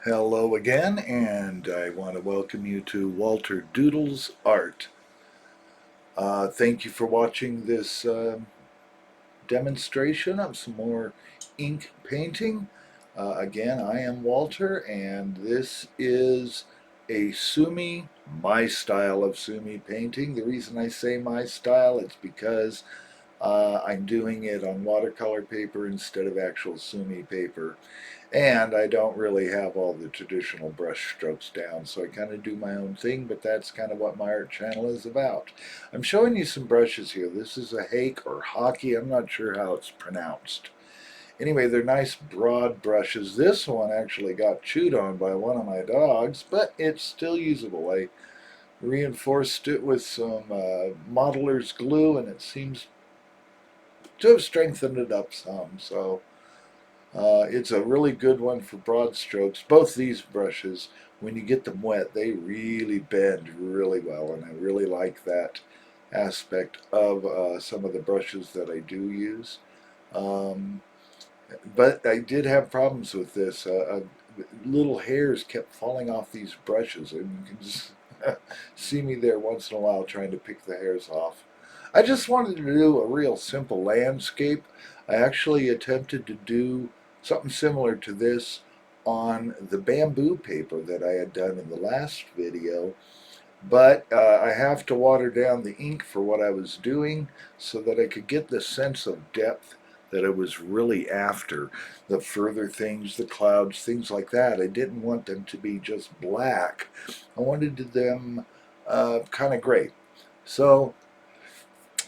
Hello again, and I want to welcome you to Walter Doodle's Art. Thank you for watching this demonstration of some more ink painting. Again, I am Walter, and this is a Sumi, my style of Sumi painting. The reason I say my style is because I'm doing it on watercolor paper instead of actual Sumi paper. And I don't really have all the traditional brush strokes down, so I kind of do my own thing, but that's kind of what my art channel is about. I'm showing you some brushes here. This is a hake or hockey. I'm not sure how it's pronounced. Anyway, they're nice broad brushes. This one actually got chewed on by one of my dogs, but it's still usable. I reinforced it with some modeler's glue, and it seems to have strengthened it up some. So it's a really good one for broad strokes. Both these brushes, when you get them wet, they really bend really well, and I really like that aspect of some of the brushes that I do use. Um, but I did have problems with this. Little hairs kept falling off these brushes, and you can just see me there once in a while trying to pick the hairs off. I just wanted to do a real simple landscape. I actually attempted to do something similar to this on the bamboo paper that I had done in the last video, but I have to water down the ink for what I was doing so that I could get the sense of depth that I was really after. The further things, the clouds, things like that. I didn't want them to be just black. I wanted them kind of gray. So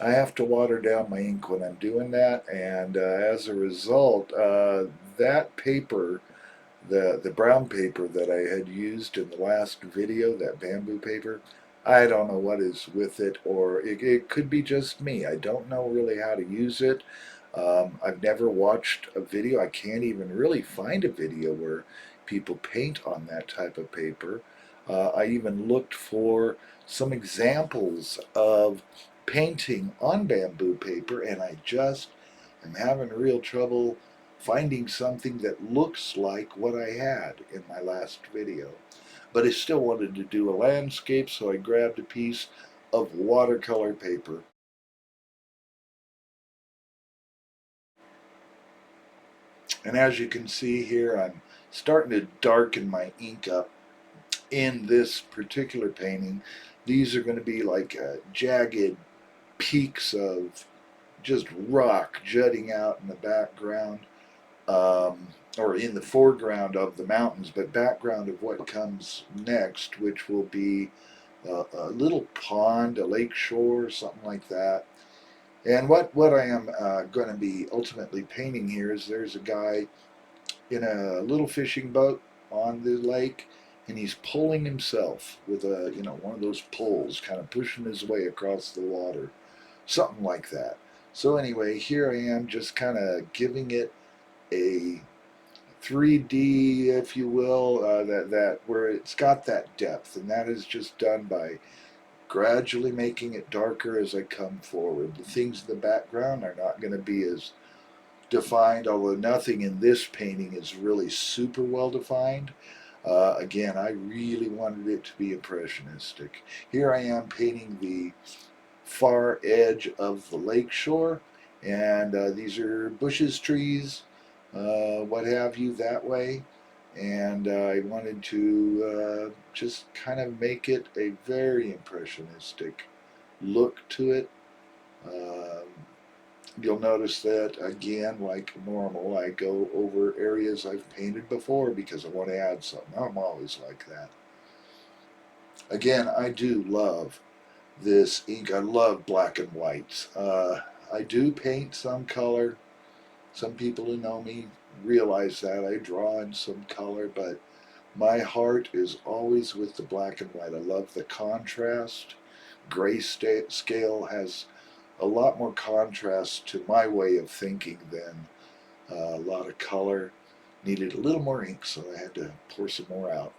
I have to water down my ink when I'm doing that, and as a result, that paper, the brown paper that I had used in the last video, that bamboo paper, I don't know what is with it, or it could be just me. I don't know really how to use it. I've never watched a video. I can't even really find a video where people paint on that type of paper. I even looked for some examples of painting on bamboo paper, and I just am having real trouble finding something that looks like what I had in my last video. But I still wanted to do a landscape, so I grabbed a piece of watercolor paper. And as you can see here, I'm starting to darken my ink up in this particular painting. These are going to be like jagged peaks of just rock jutting out in the background, or in the foreground of the mountains, but background of what comes next, which will be a little pond, a lake shore, something like that. And what I am going to be ultimately painting here is there's a guy in a little fishing boat on the lake, and he's pulling himself with a one of those poles, kind of pushing his way across the water, something like that. So anyway, here I am just kind of giving it a 3D, if you will, that where it's got that depth, and that is just done by gradually making it darker as I come forward. The things in the background are not going to be as defined, although nothing in this painting is really super well defined. Again, I really wanted it to be impressionistic. Here I am painting the far edge of the lake shore, and these are bushes, trees, what have you, that way. And I wanted to just kind of make it a very impressionistic look to it. Um, You'll notice that, again, like normal, I go over areas I've painted before because I want to add something. I'm always like that. Again, I do love this ink. I love black and whites. I do paint some color. Some people who know me realize that I draw in some color, but my heart is always with the black and white. I love the contrast. Grayscale has a lot more contrast to my way of thinking than a lot of color. Needed a little more ink, so I had to pour some more out.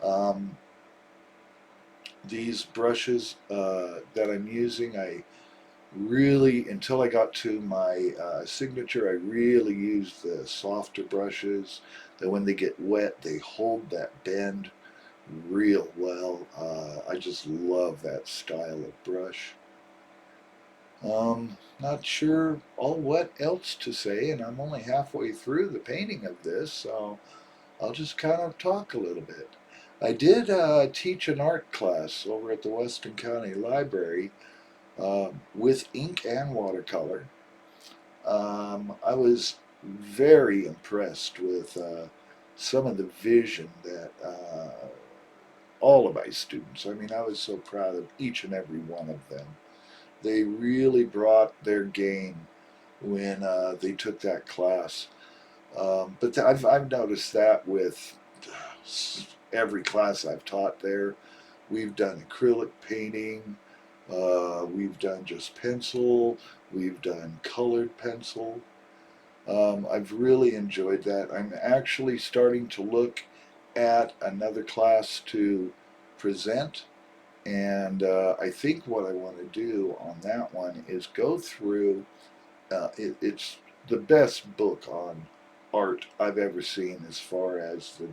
Um, these brushes that I'm using, I really, until I got to my signature, I really used the softer brushes that when they get wet, they hold that bend real well. I just love that style of brush. Not sure all what else to say, and I'm only halfway through the painting of this, so I'll just kind of talk a little bit. I did teach an art class over at the Weston County Library with ink and watercolor. I was very impressed with some of the vision that all of my students, I mean, I was so proud of each and every one of them. They really brought their game when they took that class. But I've noticed that with every class I've taught there. We've done acrylic painting, we've done just pencil, we've done colored pencil. I've really enjoyed that. I'm actually starting to look at another class to present, and I think what I want to do on that one is go through. It's the best book on art I've ever seen as far as the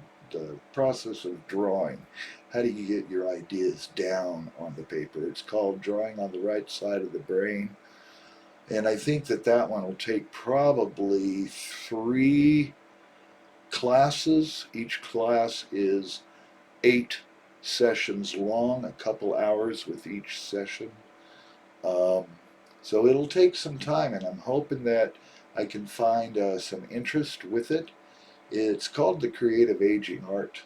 process of drawing. How do you get your ideas down on the paper? It's called Drawing on the Right Side of the Brain. And I think that that one will take probably 3 classes. Each class is 8 sessions long, a couple hours with each session. Um, so it'll take some time, and I'm hoping that I can find some interest with it. It's called the Creative Aging Art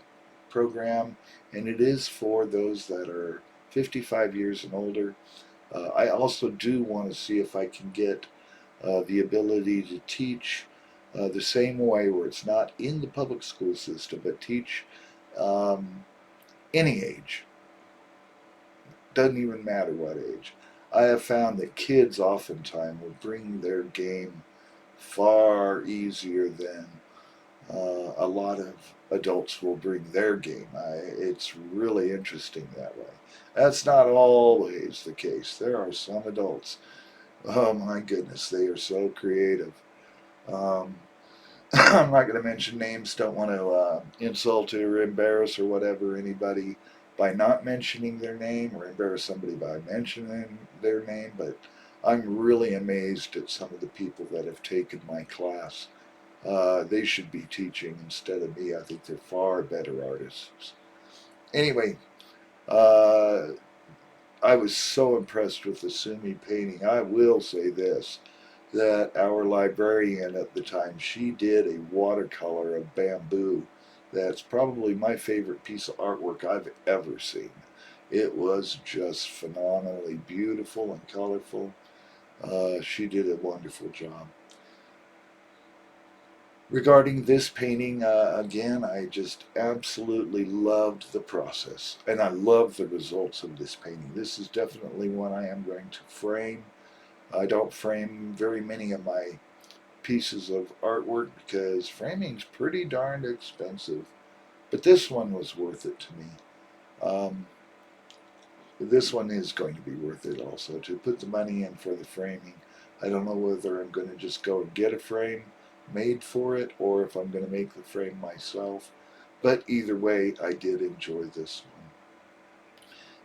Program, and it is for those that are 55 years and older. I also do want to see if I can get the ability to teach the same way, where it's not in the public school system, but teach um, any age. Doesn't even matter what age. I have found that kids oftentimes will bring their game far easier than a lot of adults will bring their game. It's really interesting that way. That's not always the case. There are some adults, oh my goodness, they are so creative. Um, I'm not going to mention names, don't want to insult or embarrass or whatever anybody by not mentioning their name or embarrass somebody by mentioning their name, but I'm really amazed at some of the people that have taken my class. They should be teaching instead of me. I think they're far better artists. Anyway, uh, I was so impressed with the Sumi painting. I will say this, that our librarian at the time, she did a watercolor of bamboo. That's probably my favorite piece of artwork I've ever seen. It was just phenomenally beautiful and colorful. She did a wonderful job. Regarding this painting, again, I just absolutely loved the process, and I love the results of this painting. This is definitely one I am going to frame. I don't frame very many of my pieces of artwork because framing's pretty darned expensive, but this one was worth it to me. Um, this one is going to be worth it also, to put the money in for the framing. I don't know whether I'm going to just go and get a frame made for it or if I'm going to make the frame myself, but either way, I did enjoy this one.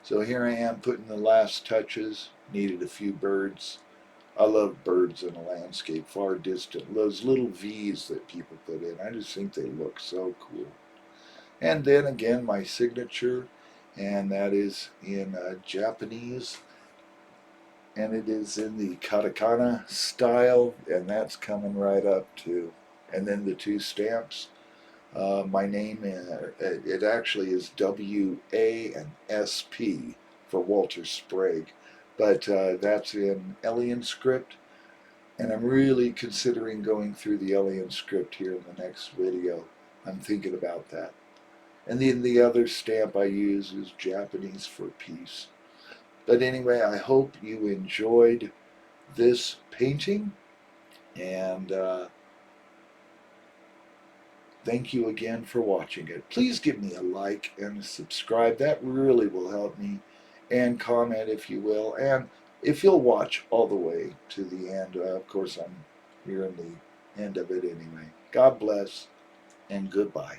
So here I am putting the last touches. Needed a few birds. I love birds in a landscape, far distant. Those little V's that people put in, I just think they look so cool. And then again, my signature, and that is in Japanese, and it is in the katakana style, and that's coming right up too. And then the 2 stamps. My name, it actually is W.A. and S.P. for Walter Sprague, but that's in Elian script, and I'm really considering going through the Elian script here in the next video. I'm thinking about that. And then the other stamp I use is Japanese for peace. But anyway, I hope you enjoyed this painting, and thank you again for watching it. Please give me a like and a subscribe. That really will help me. And comment if you will. And if you'll watch all the way to the end. Of course, I'm here in the end of it anyway. God bless and goodbye.